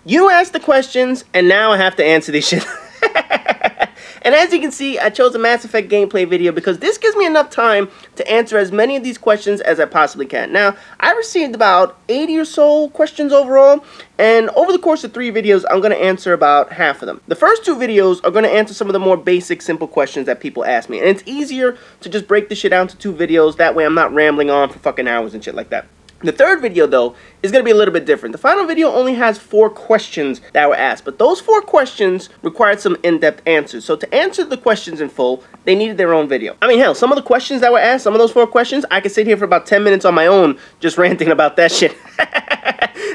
You asked the questions, and now I have to answer these shit. And as you can see, I chose a Mass Effect gameplay video because this gives me enough time to answer as many of these questions as I possibly can. Now, I received about 80 or so questions overall, and over the course of 3 videos, I'm going to answer about half of them. The first 2 videos are going to answer some of the more basic, simple questions that people ask me, and it's easier to just break the shit down to 2 videos, that way I'm not rambling on for fucking hours and shit like that. The third video, though, is going to be a little bit different. The final video only has 4 questions that were asked, but those 4 questions required some in-depth answers. So to answer the questions in full, they needed their own video. I mean, hell, some of the questions that were asked, some of those 4 questions, I could sit here for about 10 minutes on my own just ranting about that shit.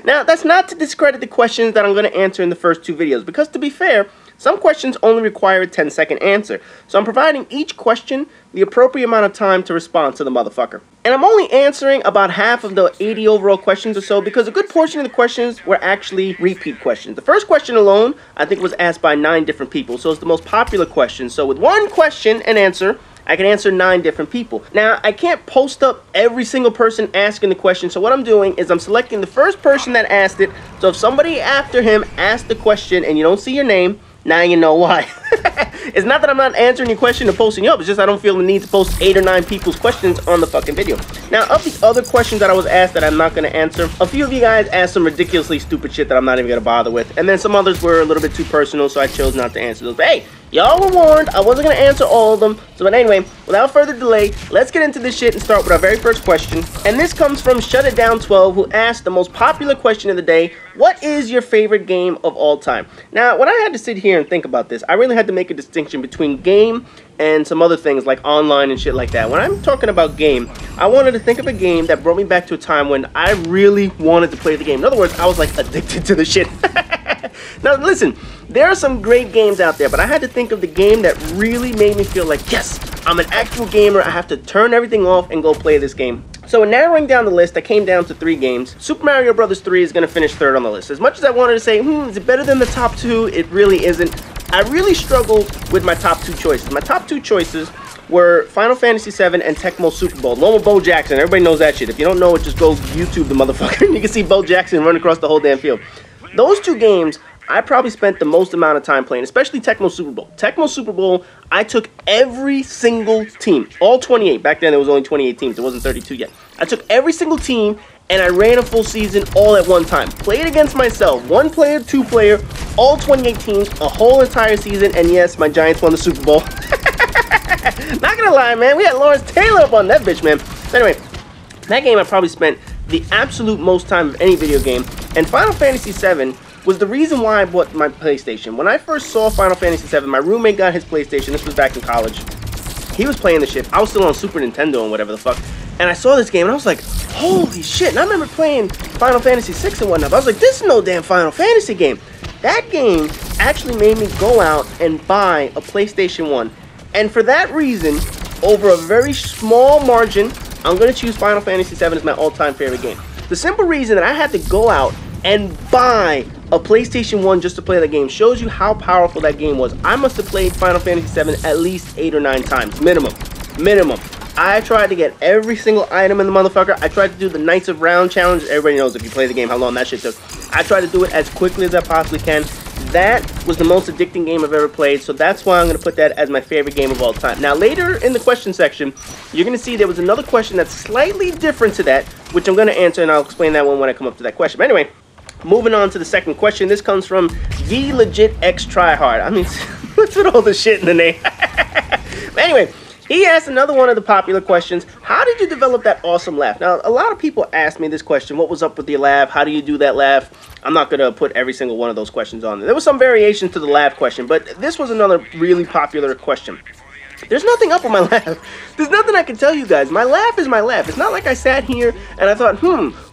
Now, that's not to discredit the questions that I'm going to answer in the first 2 videos, because to be fair, some questions only require a 10-second answer. So I'm providing each question the appropriate amount of time to respond to the motherfucker. And I'm only answering about half of the 80 overall questions or so because a good portion of the questions were actually repeat questions. The first question alone, I think, was asked by 9 different people. So it's the most popular question. So with one question and answer, I can answer 9 different people. Now, I can't post up every single person asking the question, so what I'm doing is I'm selecting the first person that asked it. So if somebody after him asked the question and you don't see your name, now you know why. It's not that I'm not answering your question or posting you up, it's just I don't feel the need to post 8 or 9 people's questions on the fucking video. Now, of the other questions that I was asked that I'm not going to answer, a few of you guys asked some ridiculously stupid shit that I'm not even going to bother with, and then some others were a little bit too personal, so I chose not to answer those. But hey, y'all were warned, I wasn't going to answer all of them. So, but anyway, without further delay, let's get into this shit and start with our very first question. And this comes from Shut It Down 12, who asked the most popular question of the day: what is your favorite game of all time? Now, when I had to sit here and think about this, I really had to make a distinction between game and some other things like online and shit like that. When I'm talking about game, I wanted to think of a game that brought me back to a time when I really wanted to play the game. In other words, I was like addicted to the shit. Now listen, there are some great games out there, but I had to think of the game that really made me feel like, yes, I'm an actual gamer. I have to turn everything off and go play this game. So in narrowing down the list, I came down to 3 games. Super Mario Bros. 3 is going to finish 3rd on the list. As much as I wanted to say, is it better than the top 2? It really isn't. I really struggled with my top 2 choices. My top 2 choices were Final Fantasy VII and Tecmo Super Bowl. The one with Bo Jackson. Everybody knows that shit. If you don't know it, just go YouTube the motherfucker and you can see Bo Jackson run across the whole damn field. Those 2 games, I probably spent the most amount of time playing, especially Tecmo Super Bowl. Tecmo Super Bowl, I took every single team, all 28. Back then, there was only 28 teams. It wasn't 32 yet. I took every single team, and I ran a full season all at one time. Played against myself, 1 player, 2 player, all 28 teams, a whole entire season, and yes, my Giants won the Super Bowl. Not gonna lie, man, we had Lawrence Taylor up on that bitch, man. So anyway, that game I probably spent the absolute most time of any video game, and Final Fantasy VII was the reason why I bought my PlayStation. When I first saw Final Fantasy VII, my roommate got his PlayStation. This was back in college. He was playing the shit. I was still on Super Nintendo and whatever the fuck. And I saw this game and I was like, holy shit. And I remember playing Final Fantasy VI and whatnot. But I was like, this is no damn Final Fantasy game. That game actually made me go out and buy a PlayStation 1. And for that reason, over a very small margin, I'm going to choose Final Fantasy VII as my all-time favorite game. The simple reason that I had to go out and buy a PlayStation 1 just to play the game shows you how powerful that game was. I must have played Final Fantasy VII at least 8 or 9 times, minimum. I tried to get every single item in the motherfucker. I tried to do the Knights of Round challenge. Everybody knows if you play the game how long that shit took. I tried to do it as quickly as I possibly can. That was the most addicting game I've ever played, so that's why I'm going to put that as my favorite game of all time. Now, later in the question section, you're going to see there was another question that's slightly different to that, which I'm going to answer, and I'll explain that one when I come up to that question. But anyway, moving on to the second question. This comes from The Legit X Tryhard. I mean, what's with all the shit in the name? But anyway, he asked another one of the popular questions. How did you develop that awesome laugh? Now, a lot of people ask me this question. What was up with your laugh? How do you do that laugh? I'm not going to put every single one of those questions on there. There was some variation to the laugh question, but this was another really popular question. There's nothing up with my laugh. There's nothing I can tell you guys. My laugh is my laugh. It's not like I sat here and I thought,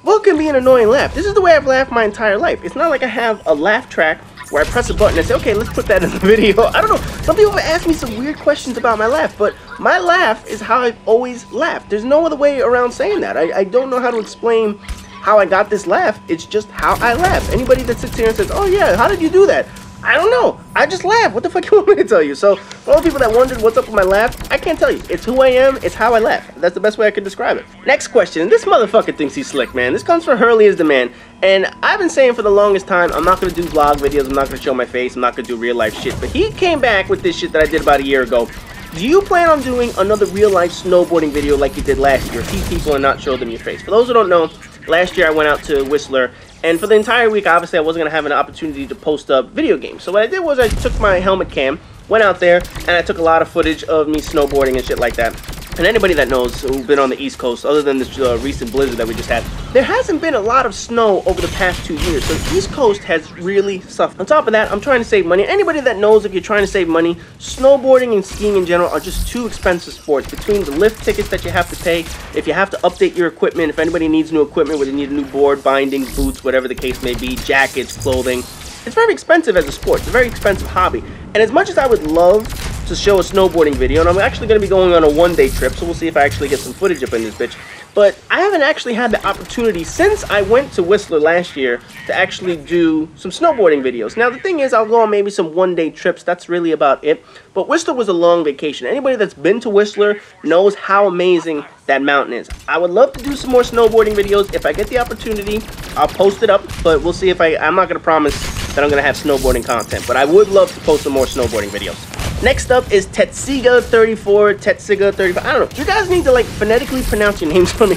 what can be an annoying laugh? This is the way I've laughed my entire life. It's not like I have a laugh track where I press a button and say, okay, let's put that in the video. I don't know. Some people have asked me some weird questions about my laugh, but my laugh is how I've always laughed. There's no other way around saying that. I don't know how to explain how I got this laugh. It's just how I laugh. Anybody that sits here and says, oh yeah, how did you do that? I don't know. I just laugh. What the fuck you want me to tell you? So, for all the people that wondered what's up with my laugh, I can't tell you. It's who I am. It's how I laugh. That's the best way I could describe it. Next question. This motherfucker thinks he's slick, man. This comes from Hurley is the man. And I've been saying for the longest time, I'm not going to do vlog videos. I'm not going to show my face. I'm not going to do real life shit. But he came back with this shit that I did about a year ago. Do you plan on doing another real life snowboarding video like you did last year? Teach people and not show them your face. For those who don't know, last year I went out to Whistler, and for the entire week, obviously I wasn't going to have an opportunity to post up video games. So what I did was I took my helmet cam, went out there, and I took a lot of footage of me snowboarding and shit like that. And anybody that knows who's been on the East Coast, other than this recent blizzard that we just had, there hasn't been a lot of snow over the past 2 years. So the East Coast has really suffered. On top of that, I'm trying to save money. Anybody that knows if you're trying to save money, snowboarding and skiing in general are just too expensive sports. Between the lift tickets that you have to pay, if you have to update your equipment, if anybody needs new equipment, whether you need a new board, bindings, boots, whatever the case may be, jackets, clothing, it's very expensive as a sport. It's a very expensive hobby. And as much as I would love to show a snowboarding video, and I'm actually going to be going on a one-day trip, so we'll see if I actually get some footage up in this bitch. But I haven't actually had the opportunity since I went to Whistler last year to actually do some snowboarding videos. Now the thing is, I'll go on maybe some one-day trips. That's really about it. But Whistler was a long vacation. Anybody that's been to Whistler knows how amazing that mountain is. I would love to do some more snowboarding videos. If I get the opportunity, I'll post it up. But we'll see if I'm not going to promise that I'm going to have snowboarding content. But I would love to post some more snowboarding videos. Next up is Tetsiga34, Tetsiga35. I don't know. You guys need to like phonetically pronounce your names for me.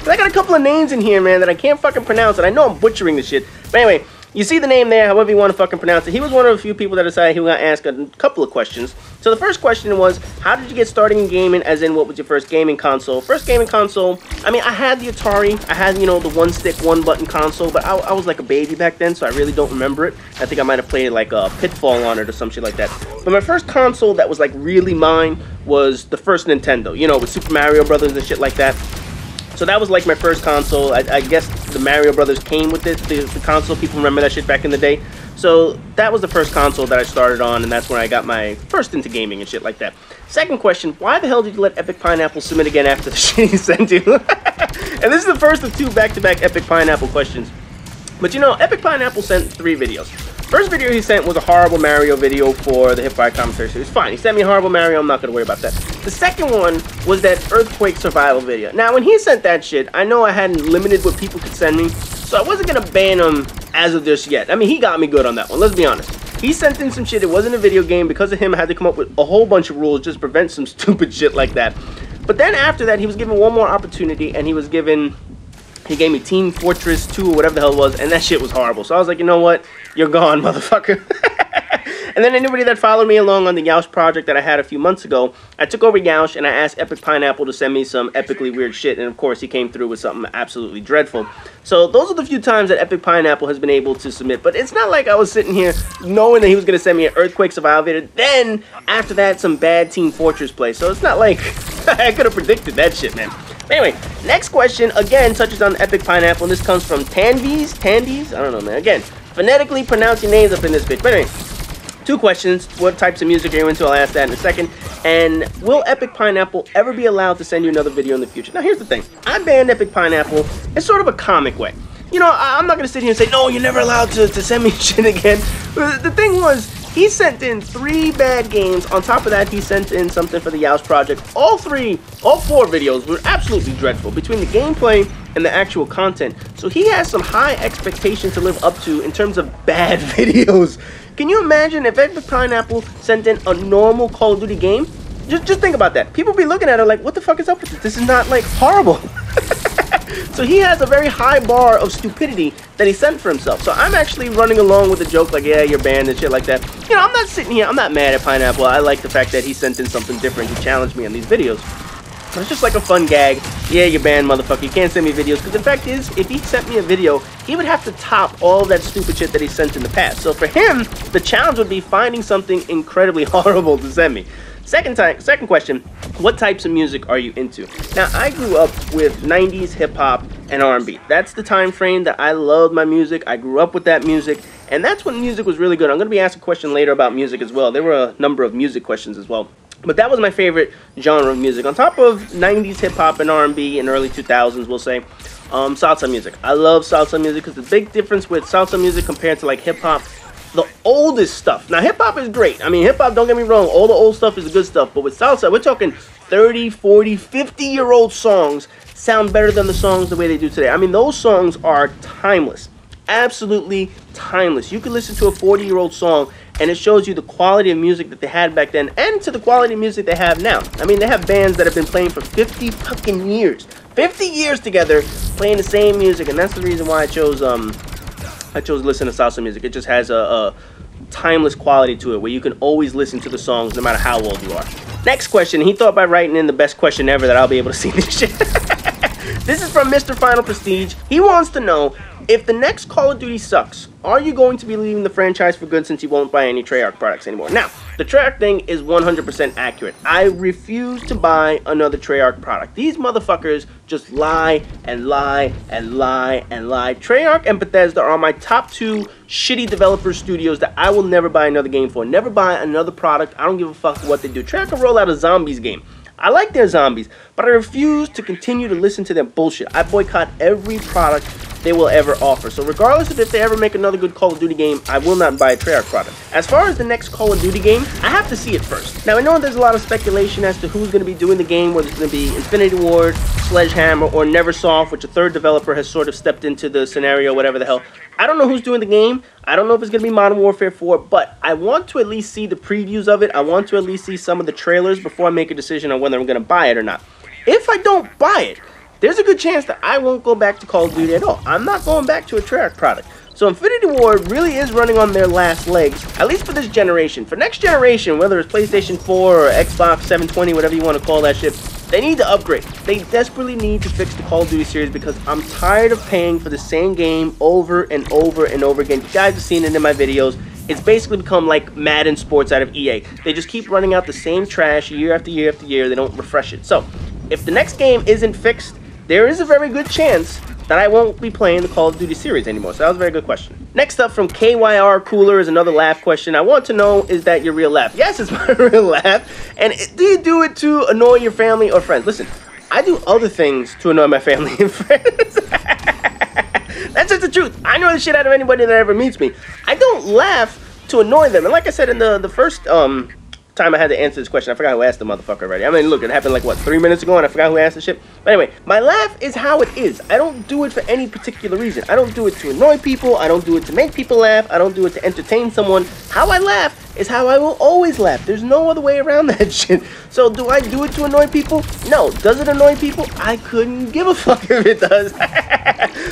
I got a couple of names in here, man, that I can't fucking pronounce, and I know I'm butchering this shit. But anyway, you see the name there, however you want to fucking pronounce it. He was one of a few people that decided he was going to ask a couple of questions. So the first question was, how did you get started in gaming, as in what was your first gaming console? First gaming console, I mean, I had the Atari. I had, you know, the one-stick, one-button console, but I was like a baby back then, so I really don't remember it. I think I might have played like a Pitfall on it or some shit like that. But my first console that was like really mine was the first Nintendo, you know, with Super Mario Brothers and shit like that. So that was like my first console. I guess the Mario Brothers came with it, the console. People remember that shit back in the day. So that was the first console that I started on, and that's when I got my first into gaming and shit like that. Second question, why the hell did you let Epic Pineapple submit again after the shit he sent you? And this is the first of two back-to-back Epic Pineapple questions. But you know, Epic Pineapple sent 3 videos. First video he sent was a horrible Mario video for the Hip Fire commentary series. Fine, he sent me a horrible Mario, I'm not going to worry about that. The second one was that earthquake survival video. Now, when he sent that shit, I know I hadn't limited what people could send me, so I wasn't going to ban him as of this yet. I mean, he got me good on that one, let's be honest. He sent in some shit, it wasn't a video game. Because of him, I had to come up with a whole bunch of rules just to prevent some stupid shit like that. But then after that, he was given one more opportunity, and he gave me Team Fortress 2 or whatever the hell it was, and that shit was horrible. So I was like, you know what? You're gone, motherfucker. And then anybody that followed me along on the Yoush project that I had a few months ago, I took over Yoush and I asked Epic Pineapple to send me some epically weird shit, and of course he came through with something absolutely dreadful. So those are the few times that Epic Pineapple has been able to submit, but it's not like I was sitting here knowing that he was going to send me an earthquake survival video, then after that some bad Team Fortress play. So it's not like I could have predicted that shit, man. Anyway, next question, again, touches on Epic Pineapple, and this comes from Tanvies? I don't know, man. Again, phonetically pronounce your names up in this bitch. But anyway, 2 questions. What types of music are you into? I'll ask that in a second. And will Epic Pineapple ever be allowed to send you another video in the future? Now, here's the thing. I banned Epic Pineapple in sort of a comic way. You know, I'm not going to sit here and say, no, you're never allowed to send me shit again. The thing was, he sent in 3 bad games. On top of that, he sent in something for the Yoush project. All 4 videos were absolutely dreadful between the gameplay and the actual content. So he has some high expectations to live up to in terms of bad videos. Can you imagine if Epic Pineapple sent in a normal Call of Duty game? Just think about that. People be looking at it like, what the fuck is up with this? This is not, like, horrible. So he has a very high bar of stupidity that he sent for himself. So I'm actually running along with the joke like, yeah, you're banned and shit like that. You know, I'm not sitting here, I'm not mad at Pineapple. I like the fact that he sent in something different. He challenged me on these videos. But it's just like a fun gag. Yeah, you're banned, motherfucker. You can't send me videos. Because the fact is, if he sent me a video, he would have to top all that stupid shit that he sent in the past. So for him, the challenge would be finding something incredibly horrible to send me. Second question, what types of music are you into? Now, I grew up with 90s hip-hop and R&B. That's the time frame that I loved my music. I grew up with that music, and that's when music was really good. I'm going to be asked a question later about music as well. There were a number of music questions as well. But that was my favorite genre of music. On top of 90s hip-hop and R&B and early 2000s, we'll say, salsa music. I love salsa music because the big difference with salsa music compared to like hip-hop, the oldest stuff. Now, hip-hop is great. I mean, hip-hop, don't get me wrong, all the old stuff is the good stuff. But with salsa, we're talking 30, 40, 50-year-old songs sound better than the songs the way they do today. I mean, those songs are timeless. Absolutely timeless. You can listen to a 40-year-old song and it shows you the quality of music that they had back then and to the quality of music they have now. I mean, they have bands that have been playing for 50 fucking years. 50 years together playing the same music, and that's the reason why I chose to listen to salsa music. It just has a timeless quality to it where you can always listen to the songs no matter how old you are. Next question. He thought by writing in the best question ever that I'll be able to see this shit. This is from Mr. Final Prestige. He wants to know, if the next Call of Duty sucks, are you going to be leaving the franchise for good since you won't buy any Treyarch products anymore? Now, the Treyarch thing is 100% accurate. I refuse to buy another Treyarch product. These motherfuckers just lie and lie and lie and lie. Treyarch and Bethesda are my top two shitty developer studios that I will never buy another game for. Never buy another product. I don't give a fuck what they do. Treyarch can roll out a zombies game. I like their zombies, but I refuse to continue to listen to their bullshit. I boycott every product they will ever offer. So regardless of if they ever make another good Call of Duty game, I will not buy a Treyarch product. As far as the next Call of Duty game, I have to see it first. Now, I know there's a lot of speculation as to who's going to be doing the game, whether it's going to be Infinity Ward, Sledgehammer, or Neversoft, which a third developer has sort of stepped into the scenario, whatever the hell. I don't know who's doing the game. I don't know if it's going to be Modern Warfare 4, but I want to at least see the previews of it. I want to at least see some of the trailers before I make a decision on whether I'm going to buy it or not. If I don't buy it, there's a good chance that I won't go back to Call of Duty at all. I'm not going back to a Treyarch product. So Infinity Ward really is running on their last legs, at least for this generation. For next generation, whether it's PlayStation 4 or Xbox 720, whatever you want to call that shit, they need to upgrade. They desperately need to fix the Call of Duty series because I'm tired of paying for the same game over and over and over again. You guys have seen it in my videos. It's basically become like Madden Sports out of EA. They just keep running out the same trash year after year after year. They don't refresh it. So if the next game isn't fixed, there is a very good chance that I won't be playing the Call of Duty series anymore. So that was a very good question. Next up from KYR Cooler is another laugh question. I want to know, is that your real laugh? Yes, it's my real laugh. And do you do it to annoy your family or friends? Listen, I do other things to annoy my family and friends. That's just the truth. I annoy the shit out of anybody that ever meets me. I don't laugh to annoy them. And like I said in the first time I had to answer this question, I forgot who asked the motherfucker already. I mean, look, it happened like, what, 3 minutes ago, and I forgot who asked the shit. But anyway, my laugh is how it is. I don't do it for any particular reason. I don't do it to annoy people. I don't do it to make people laugh. I don't do it to entertain someone. How I laugh is how I will always laugh. There's no other way around that shit. So do I do it to annoy people? No. Does it annoy people? I couldn't give a fuck if it does.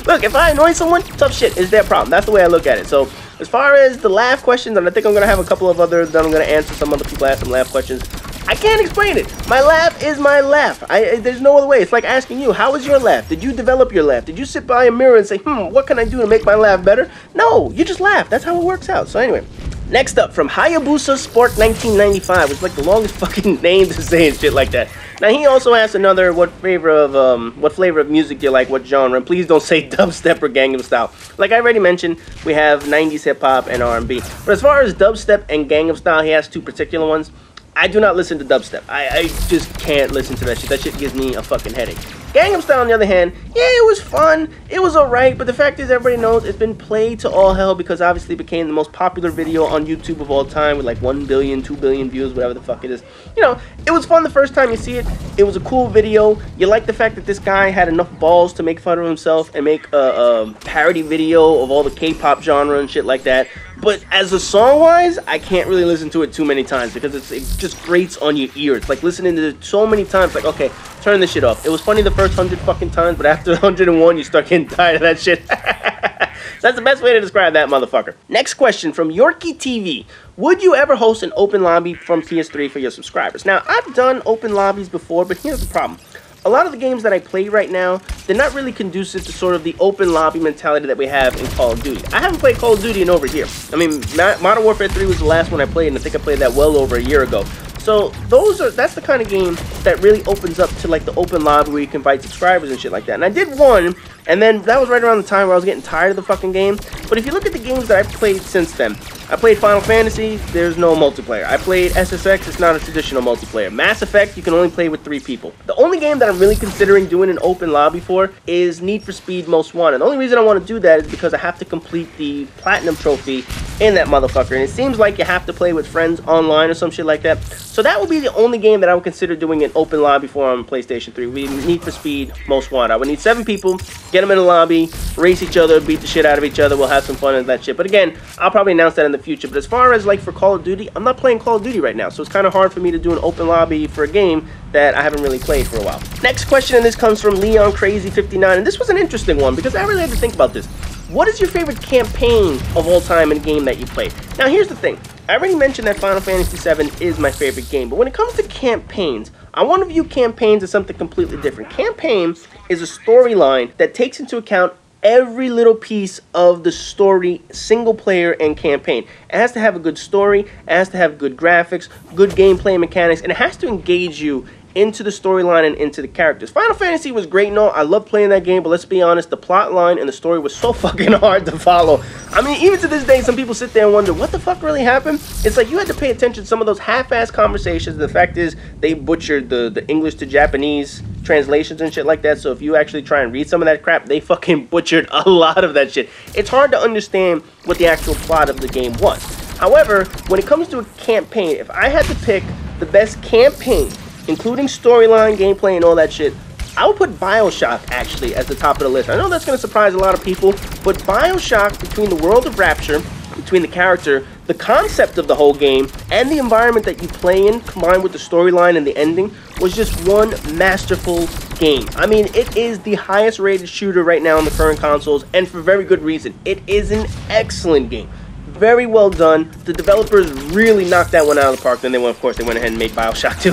Look, if I annoy someone, tough shit. It's their problem. That's the way I look at it. So as far as the laugh questions, and I think I'm going to have a couple of others that I'm going to answer. Some other people ask some laugh questions. I can't explain it. My laugh is my laugh. There's no other way. It's like asking you, how was your laugh? Did you develop your laugh? Did you sit by a mirror and say, what can I do to make my laugh better? No, you just laugh. That's how it works out. So anyway, next up from Hayabusa Sport 1995, which is like the longest fucking name to say and shit like that. Now he also asked another, what flavor of music do you like, what genre? And please don't say dubstep or Gangnam Style. Like I already mentioned, we have 90s hip hop and R&B. But as far as dubstep and Gangnam Style, he has two particular ones. I do not listen to dubstep. I just can't listen to that shit. That shit gives me a fucking headache. Gangnam Style, on the other hand, yeah, it was fun. It was alright, but the fact is, everybody knows it's been played to all hell because obviously it became the most popular video on YouTube of all time with like 1 billion, 2 billion views, whatever the fuck it is. You know, it was fun the first time you see it. It was a cool video. You like the fact that this guy had enough balls to make fun of himself and make a parody video of all the K-pop genre and shit like that. But as a song-wise, I can't really listen to it too many times because it just grates on your ear. It's like listening to it so many times, like, okay, turn this shit off. It was funny the first 100 fucking times, but after 101, you start getting tired of that shit. That's the best way to describe that motherfucker. Next question from Yorkie TV. Would you ever host an open lobby from PS3 for your subscribers? Now, I've done open lobbies before, but here's the problem. A lot of the games that I play right now, they're not really conducive to sort of the open lobby mentality that we have in Call of Duty. I haven't played Call of Duty in over a year. I mean, Modern Warfare 3 was the last one I played, and I think I played that well over a year ago. So that's the kind of game that really opens up to like the open lobby where you can invite subscribers and shit like that. And I did one, and then that was right around the time where I was getting tired of the fucking game. But if you look at the games that I've played since then, I played Final Fantasy, there's no multiplayer. I played SSX, it's not a traditional multiplayer. Mass Effect, you can only play with 3 people. The only game that I'm really considering doing an open lobby for is Need for Speed Most Wanted. The only reason I want to do that is because I have to complete the Platinum Trophy in that motherfucker, and it seems like you have to play with friends online or some shit like that. So that would be the only game that I would consider doing an open lobby for on PlayStation 3. We Need for Speed Most Wanted. I would need 7 people, get them in a lobby, race each other, beat the shit out of each other. We'll have some fun and that shit. But again, I'll probably announce that in the future. But as far as like for Call of Duty, I'm not playing Call of Duty right now, so it's kind of hard for me to do an open lobby for a game that I haven't really played for a while. Next question, and this comes from Leon Crazy 59, and this was an interesting one because I really had to think about this. What is your favorite campaign of all time in a game that you play? Now, here's the thing. I already mentioned that Final Fantasy VII is my favorite game, but when it comes to campaigns, I want to view campaigns as something completely different. Campaign is a storyline that takes into account every little piece of the story, single player and campaign. It has to have a good story, it has to have good graphics, good gameplay mechanics, and it has to engage you into the storyline and into the characters. Final Fantasy was great and all. I love playing that game, but let's be honest, the plot line and the story was so fucking hard to follow. I mean, even to this day, some people sit there and wonder, what the fuck really happened? It's like you had to pay attention to some of those half-ass conversations. The fact is, they butchered the English to Japanese translations and shit like that, so if you actually try and read some of that crap, they fucking butchered a lot of that shit. It's hard to understand what the actual plot of the game was. However, when it comes to a campaign, if I had to pick the best campaign, including storyline, gameplay, and all that shit, I would put BioShock, actually, at the top of the list. I know that's going to surprise a lot of people, but BioShock, between the world of Rapture, between the character, the concept of the whole game, and the environment that you play in, combined with the storyline and the ending, was just one masterful game. I mean, it is the highest rated shooter right now on the current consoles, and for very good reason. It is an excellent game. Very well done. The developers really knocked that one out of the park. Then they went, of course, they went ahead and made BioShock 2.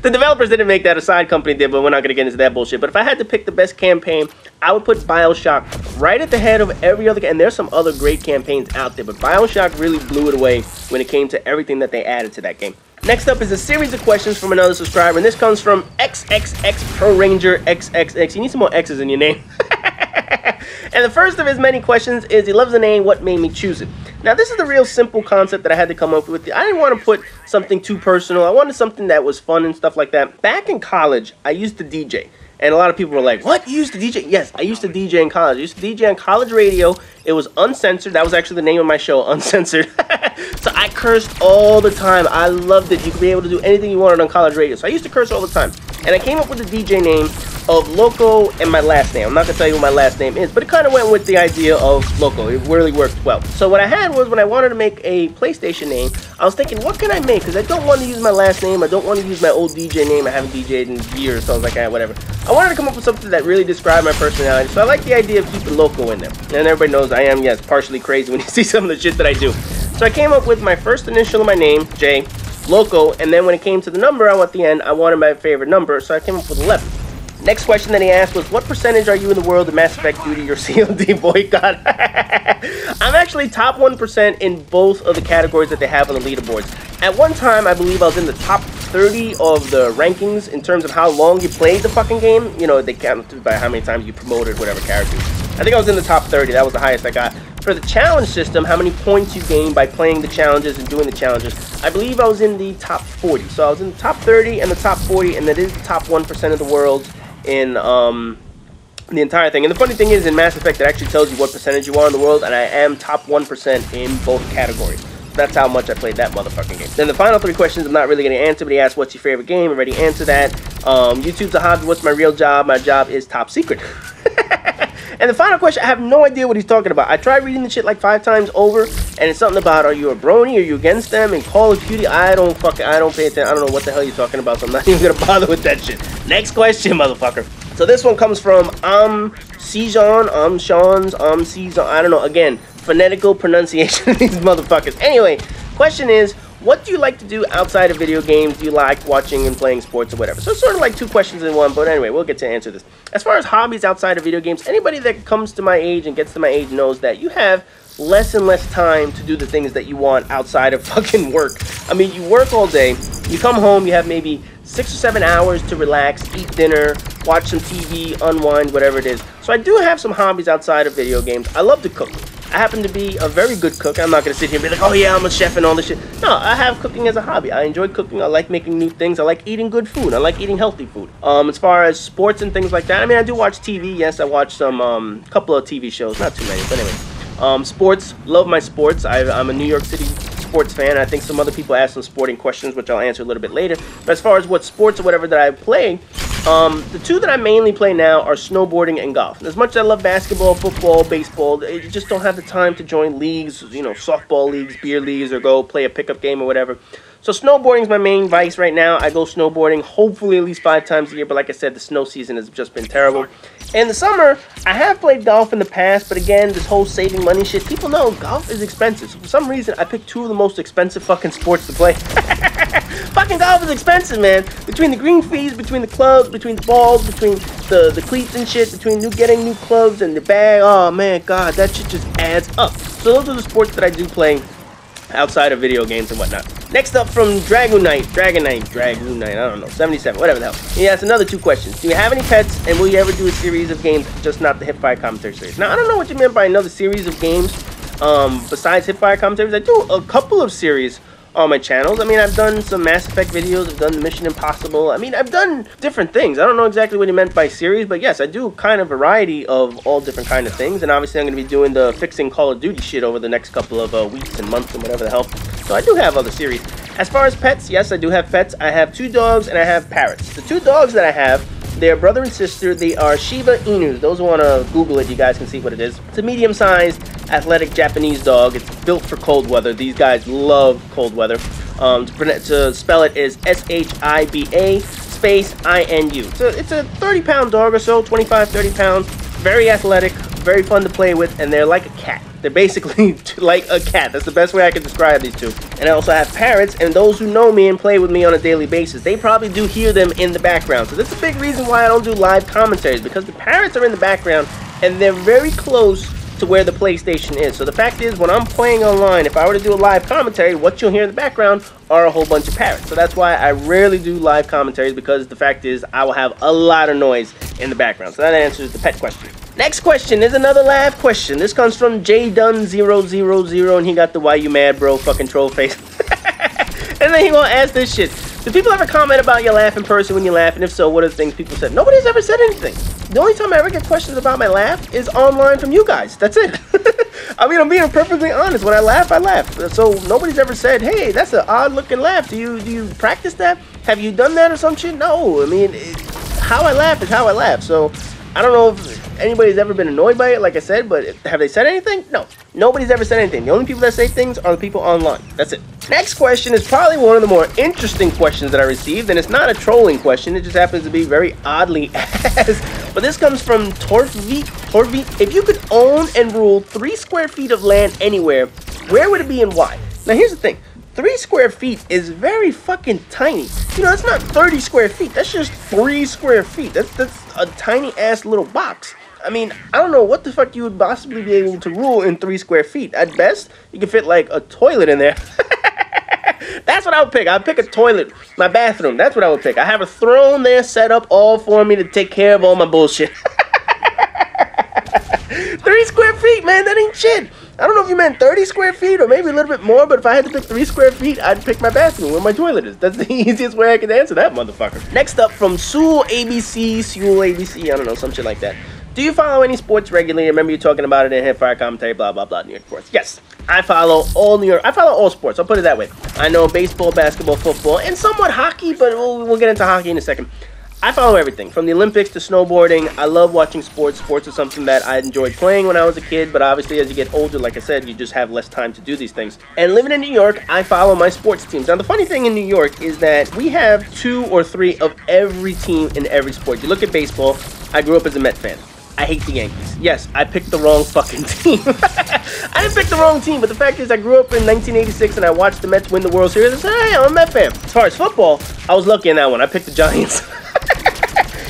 The developers didn't make that, a side company did, but we're not going to get into that bullshit. But if I had to pick the best campaign, I would put BioShock right at the head of every other game. And there's some other great campaigns out there, but BioShock really blew it away when it came to everything that they added to that game. Next up is a series of questions from another subscriber, and this comes from XXX Pro Ranger XXX. You need some more X's in your name. And the first of his many questions is, he loves the name, what made me choose it? Now, this is the real simple concept that I had to come up with. I didn't want to put something too personal. I wanted something that was fun and stuff like that. Back in college, I used to DJ. And a lot of people were like, what? You used to DJ? Yes, I used to DJ in college. I used to DJ on college radio. It was uncensored. That was actually the name of my show, Uncensored. So I cursed all the time. I loved it. You could be able to do anything you wanted on college radio. So I used to curse all the time. And I came up with the DJ name of Loco and my last name. I'm not going to tell you what my last name is, but it kind of went with the idea of Loco. It really worked well. So what I had was, when I wanted to make a PlayStation name, I was thinking, what can I make? Because I don't want to use my last name. I don't want to use my old DJ name. I haven't DJed in years, so I was like, whatever. I wanted to come up with something that really described my personality, so I like the idea of keeping Loco in there. And everybody knows I am, yes, partially crazy when you see some of the shit that I do. So I came up with my first initial of my name, J, Loco, and then when it came to the number at the end, I wanted my favorite number, so I came up with 11. Next question that he asked was, what percentage are you in the world of Mass Effect due to your COD boycott? I'm actually top 1% in both of the categories that they have on the leaderboards. At one time, I believe I was in the top 30 of the rankings in terms of how long you played the fucking game. You know, they count by how many times you promoted whatever character. I think I was in the top 30. That was the highest I got. For the challenge system, how many points you gain by playing the challenges and doing the challenges, I believe I was in the top 40. So I was in the top 30 and the top 40, and that is the top 1% of the world in the entire thing. And the funny thing is, in Mass Effect, it actually tells you what percentage you are in the world, and I am top 1% in both categories. That's how much I played that motherfucking game. Then the final 3 questions I'm not really going to answer, but he asked, what's your favorite game? I already answered that. YouTube's a hobby. What's my real job? My job is top secret. And the final question, I have no idea what he's talking about. I tried reading the shit like 5 times over, and it's something about, are you a brony? Are you against them? And Call of Duty, I don't pay attention. I don't know what the hell you're talking about, so I'm not even going to bother with that shit. Next question, motherfucker. So this one comes from Sean, Season, I don't know, again, phonetical pronunciation of these motherfuckers. Anyway, question is, what do you like to do outside of video games? Do you like watching and playing sports or whatever? So it's sort of like 2 questions in one, but anyway, we'll get to answer this. As far as hobbies outside of video games, anybody that comes to my age and gets to my age knows that you have less and less time to do the things that you want outside of fucking work. I mean, you work all day, you come home, you have maybe 6 or 7 hours to relax, eat dinner, watch some TV, unwind, whatever it is. So I do have some hobbies outside of video games. I love to cook. I happen to be a very good cook. I'm not going to sit here and be like, oh yeah, I'm a chef and all this shit. No, I have cooking as a hobby. I enjoy cooking. I like making new things. I like eating good food. I like eating healthy food. As far as sports and things like that, I mean, I do watch TV. Yes, I watch some couple of TV shows. Not too many, but anyway. Sports, love my sports. I'm a New York City sports fan. I think some other people asked some sporting questions, which I'll answer a little bit later. But as far as what sports or whatever that I play, the two that I mainly play now are snowboarding and golf. And as much as I love basketball, football, baseball, you just don't have the time to join leagues, you know, softball leagues, beer leagues, or go play a pickup game or whatever. So snowboarding is my main vice right now. I go snowboarding hopefully at least 5 times a year, but like I said, the snow season has just been terrible. In the summer, I have played golf in the past, but again, this whole saving money shit, people know golf is expensive. So for some reason, I picked 2 of the most expensive fucking sports to play. Fucking golf is expensive, man. Between the green fees, between the clubs, between the balls, between the cleats and shit, between getting new clubs and the bag, oh man, God, that shit just adds up. So those are the sports that I do play outside of video games and whatnot. Next up from Dragonite, I don't know, 77, whatever the hell. He asked another 2 questions. Do you have any pets, and will you ever do a series of games, just not the Hipfire commentary series? Now, I don't know what you meant by another series of games besides Hipfire commentaries. I do a couple of series on my channels. I mean, I've done some Mass Effect videos, I've done Mission Impossible. I mean, I've done different things. I don't know exactly what he meant by series, but yes, I do kind of variety of all different kind of things. And obviously, I'm going to be doing the fixing Call of Duty shit over the next couple of weeks and months and whatever the hell. So I do have other series. As far as pets, yes, I do have pets. I have 2 dogs and I have parrots. The 2 dogs that I have, they're brother and sister. They are Shiba Inus. Those who want to Google it, you guys can see what it is. It's a medium-sized, athletic Japanese dog. It's built for cold weather. These guys love cold weather. To spell it is S-H-I-B-A space I-N-U. So it's a 30-pound dog or so, 25, 30 pounds. Very athletic, very fun to play with, and they're like a cat. They're basically like a cat. That's the best way I can describe these 2. And I also have parrots, and those who know me and play with me on a daily basis, they probably do hear them in the background. So that's a big reason why I don't do live commentaries, because the parrots are in the background, and they're very close to where the PlayStation is. So the fact is, when I'm playing online, if I were to do a live commentary, what you'll hear in the background are a whole bunch of parrots. So that's why I rarely do live commentaries, because the fact is, I will have a lot of noise in the background. So that answers the pet question. Next question is another laugh question. This comes from JDunn000, and he got the "Why you mad, bro?" fucking troll face. And then he gonna ask this shit. Do people ever comment about your laugh in person when you laugh? And if so, what are the things people said? Nobody's ever said anything. The only time I ever get questions about my laugh is online from you guys. That's it. I mean, I'm being perfectly honest. When I laugh, I laugh. So nobody's ever said, hey, that's an odd looking laugh. Do you practice that? Have you done that or some shit? No. I mean, how I laugh is how I laugh. So I don't know if anybody's ever been annoyed by it, like I said, but have they said anything? No. Nobody's ever said anything. The only people that say things are the people online. That's it. Next question is probably one of the more interesting questions that I received, and it's not a trolling question. It just happens to be very oddly asked. But this comes from Torvik. If you could own and rule 3 square feet of land anywhere, where would it be and why? Now, here's the thing. 3 square feet is very fucking tiny. You know, that's not 30 square feet. That's just 3 square feet. That's a tiny-ass little box. I mean, I don't know what the fuck you would possibly be able to rule in 3 square feet. At best, you can fit, like, a toilet in there. That's what I would pick. I'd pick a toilet, my bathroom. That's what I would pick. I have a throne there set up all for me to take care of all my bullshit. 3 square feet, man, that ain't shit. I don't know if you meant 30 square feet or maybe a little bit more, but if I had to pick 3 square feet, I'd pick my bathroom where my toilet is. That's the easiest way I can answer that motherfucker. Next up from Sewell ABC, I don't know, some shit like that. Do you follow any sports regularly? Remember you talking about it in Hipfire commentary, blah, blah, blah, New York sports. Yes, I follow all sports. I'll put it that way. I know baseball, basketball, football, and somewhat hockey, but we'll get into hockey in a second. I follow everything, from the Olympics to snowboarding. I love watching sports. Sports is something that I enjoyed playing when I was a kid, but obviously as you get older, like I said, you just have less time to do these things. And living in New York, I follow my sports teams. Now, the funny thing in New York is that we have 2 or 3 of every team in every sport. You look at baseball, I grew up as a Met fan. I hate the Yankees. Yes, I picked the wrong fucking team. I didn't pick the wrong team, but the fact is I grew up in 1986 and I watched the Mets win the World Series. I said, hey, I'm a Met fan. As far as football, I was lucky in that one. I picked the Giants.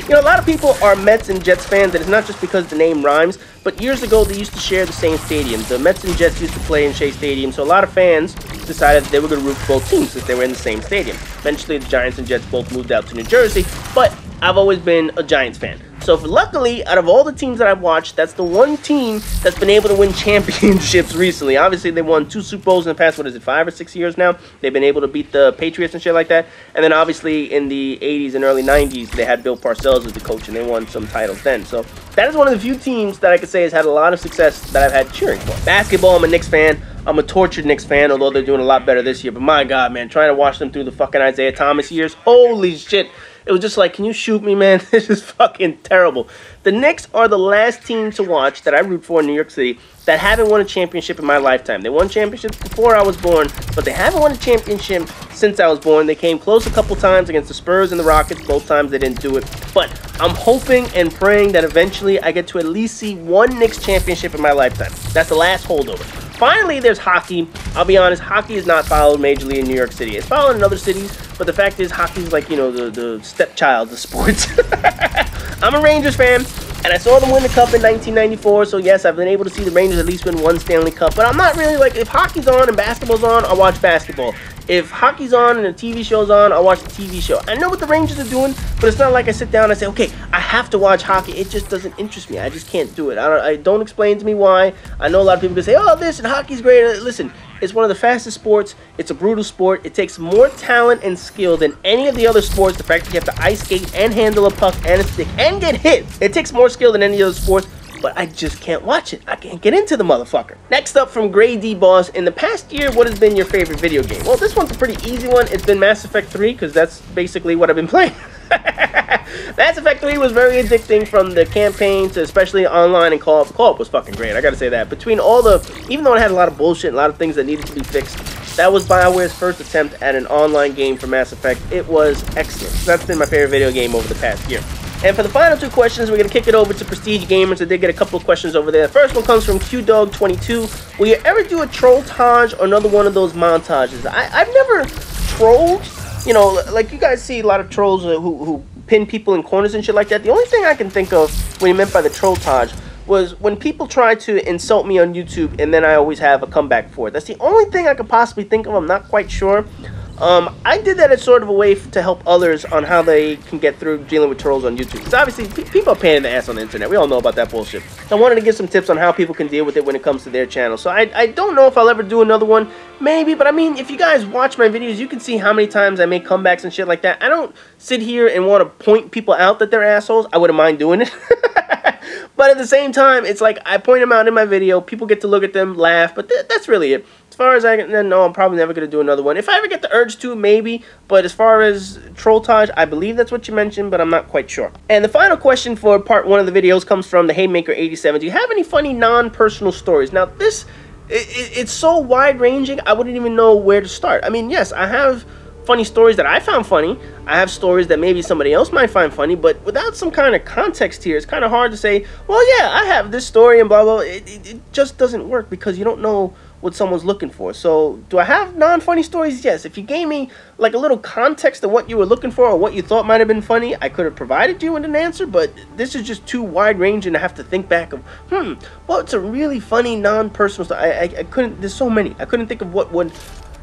You know, a lot of people are Mets and Jets fans, and it's not just because the name rhymes, but years ago they used to share the same stadium. The Mets and Jets used to play in Shea Stadium, so a lot of fans decided they were going to root for both teams since they were in the same stadium. Eventually, the Giants and Jets both moved out to New Jersey, but I've always been a Giants fan. So luckily, out of all the teams that I've watched, that's the one team that's been able to win championships recently. Obviously, they won 2 Super Bowls in the past, what is it, 5 or 6 years now? They've been able to beat the Patriots and shit like that. And then obviously in the 80s and early 90s, they had Bill Parcells as the coach, and they won some titles then. So that is one of the few teams that I could say has had a lot of success that I've had cheering for. Basketball, I'm a Knicks fan. I'm a tortured Knicks fan, although they're doing a lot better this year. But my God, man, trying to watch them through the fucking Isaiah Thomas years, holy shit. It was just like, can you shoot me, man? This is fucking terrible. The Knicks are the last team to watch that I root for in New York City that haven't won a championship in my lifetime. They won championships before I was born, but they haven't won a championship since I was born. They came close a couple times against the Spurs and the Rockets. Both times they didn't do it. But I'm hoping and praying that eventually I get to at least see one Knicks championship in my lifetime. That's the last holdover. Finally, there's hockey. I'll be honest, hockey is not followed majorly in New York City. It's followed in other cities, but the fact is hockey is like, you know, the stepchild of sports. I'm a Rangers fan, and I saw them win the cup in 1994, so yes, I've been able to see the Rangers at least win 1 Stanley Cup, but I'm not really like, if hockey's on and basketball's on, I'll watch basketball. If hockey's on and a TV show's on, I'll watch the TV show. I know what the Rangers are doing, but it's not like I sit down and I say, okay, I have to watch hockey. It just doesn't interest me. I just can't do it. Don't explain to me why. I know a lot of people can say, oh, this and hockey's great. Listen, it's one of the fastest sports. It's a brutal sport. It takes more talent and skill than any of the other sports. The fact that you have to ice skate and handle a puck and a stick and get hit. It takes more skill than any other sports. But I just can't watch it. I can't get into the motherfucker. Next up from Grey D Boss, in the past year, what has been your favorite video game? Well, this one's a pretty easy one. It's been Mass Effect 3, because that's basically what I've been playing. Mass Effect 3 was very addicting, from the campaign to especially online and co-op. Co-op was fucking great, I gotta say that. Between all the, even though it had a lot of bullshit, a lot of things that needed to be fixed, that was BioWare's first attempt at an online game for Mass Effect. It was excellent. So that's been my favorite video game over the past year. And for the final 2 questions, we're going to kick it over to Prestige Gamers. I did get a couple of questions over there. The first one comes from QDog22. Will you ever do a troll-tage or another one of those montages? I've never trolled. You know, like you guys see a lot of trolls who pin people in corners and shit like that. The only thing I can think of when you meant by the troll-tage was when people try to insult me on YouTube, and then I always have a comeback for it. That's the only thing I could possibly think of. I'm not quite sure. I did that as sort of a way to help others on how they can get through dealing with trolls on YouTube. Because obviously, people are paying the ass on the internet. We all know about that bullshit. So I wanted to give some tips on how people can deal with it when it comes to their channel. So I don't know if I'll ever do another one. Maybe, but I mean, if you guys watch my videos, you can see how many times I make comebacks and shit like that. I don't sit here and want to point people out that they're assholes. I wouldn't mind doing it. But at the same time, it's like I point them out in my video. People get to look at them, laugh, but that's really it. As far as I know, I'm probably never going to do another one. If I ever get the urge to, maybe. But as far as troll-tage, I believe that's what you mentioned, but I'm not quite sure. And the final question for part 1 of the videos comes from the Haymaker87. Do you have any funny non-personal stories? Now, this, it's so wide-ranging, I wouldn't even know where to start. I mean, yes, I have funny stories that I found funny. I have stories that maybe somebody else might find funny, but without some kind of context here, it's kind of hard to say, well, yeah, I have this story and blah, blah, blah. It just doesn't work because you don't know what someone's looking for. So, do I have non-funny stories? Yes. If you gave me like a little context of what you were looking for or what you thought might have been funny, I could have provided you with an answer, but this is just too wide-ranging. I have to think back of, well, it's a really funny non-personal story. I couldn't, there's so many. I couldn't think of what would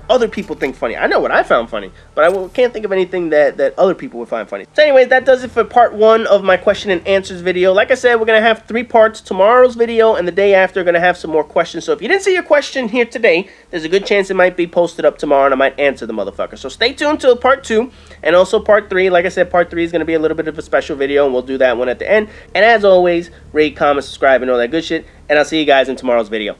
other people think funny. I know what I found funny, but I can't think of anything that other people would find funny. So anyways, that does it for part 1 of my question and answers video. Like I said, we're going to have 3 parts. Tomorrow's video and the day after are going to have some more questions. So if you didn't see your question here today, there's a good chance it might be posted up tomorrow and I might answer the motherfucker. So stay tuned till part 2 and also part 3. Like I said, part 3 is going to be a little bit of a special video and we'll do that one at the end. And as always, rate, comment, subscribe, and all that good shit. And I'll see you guys in tomorrow's video.